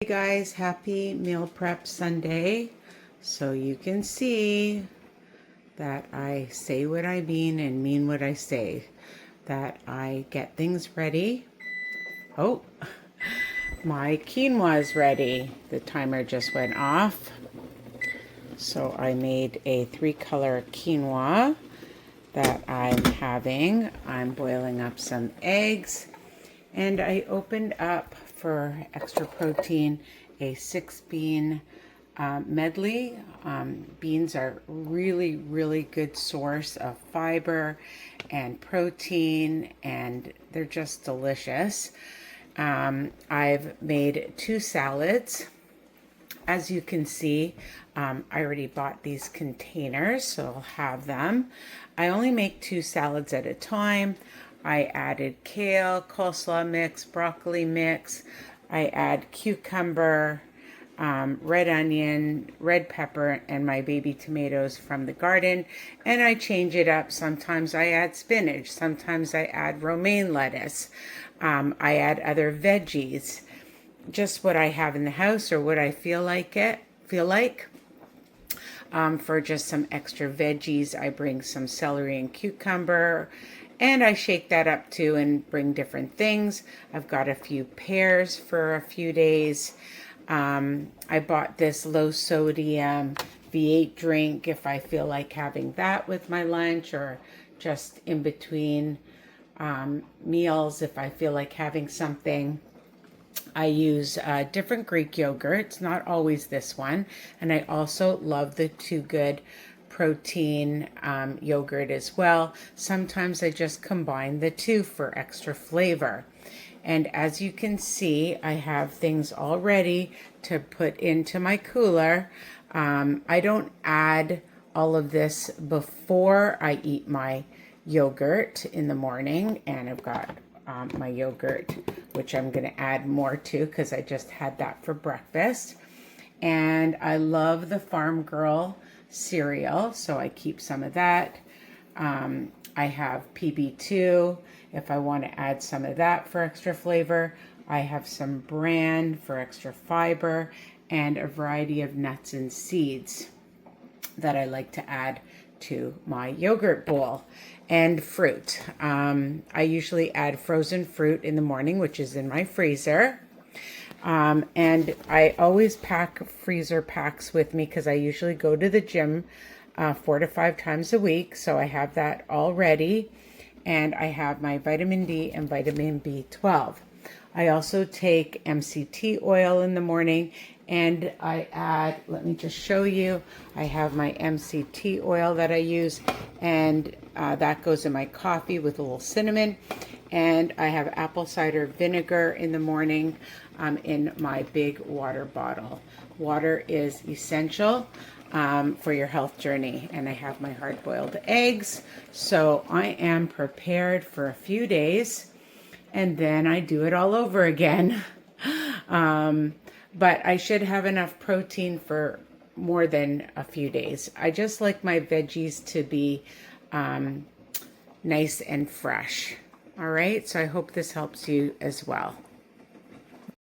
guys, happy meal prep Sunday. So you can see that I say what I mean what I say. That I get things ready. Oh, my quinoa is ready. The timer just went off. So I made a 3-color quinoa that I'm having. I'm boiling up some eggs. And I opened up, for extra protein, a 6-bean medley. Beans are really good source of fiber and protein, and they're just delicious. I've made 2 salads. As you can see, I already bought these containers, so I'll have them. I only make 2 salads at a time. I added kale, coleslaw mix, broccoli mix. I add cucumber, red onion, red pepper, and my baby tomatoes from the garden. And I change it up. Sometimes I add spinach. Sometimes I add romaine lettuce. I add other veggies. Just what I have in the house or what I feel like. For just some extra veggies, I bring some celery and cucumber, and I shake that up too and bring different things. I've got a few pears for a few days. I bought this low sodium V8 drink if I feel like having that with my lunch, or just in between meals if I feel like having something. I use different Greek yogurts, not always this one. And I also love the Too Good protein yogurt as well. Sometimes I just combine the two for extra flavor. And as you can see, I have things all ready to put into my cooler. I don't add all of this before I eat my yogurt in the morning. And I've got my yogurt, which I'm going to add more to because I just had that for breakfast. And I love the Farm Girl cereal, so I keep some of that. I have PB2 if I want to add some of that for extra flavor. I have some bran for extra fiber, and a variety of nuts and seeds that I like to add to my yogurt bowl. And fruit. I usually add frozen fruit in the morning, which is in my freezer. And I always pack freezer packs with me because I usually go to the gym 4 to 5 times a week. So I have that all ready. And I have my vitamin D and vitamin B12. I also take MCT oil in the morning, and I add, let me just show you, I have my MCT oil that I use, and that goes in my coffee with a little cinnamon. And I have apple cider vinegar in the morning in my big water bottle. Water is essential for your health journey. And I have my hard-boiled eggs. So I am prepared for a few days, and then I do it all over again. But I should have enough protein for more than a few days. I just like my veggies to be nice and fresh. All right, so I hope this helps you as well.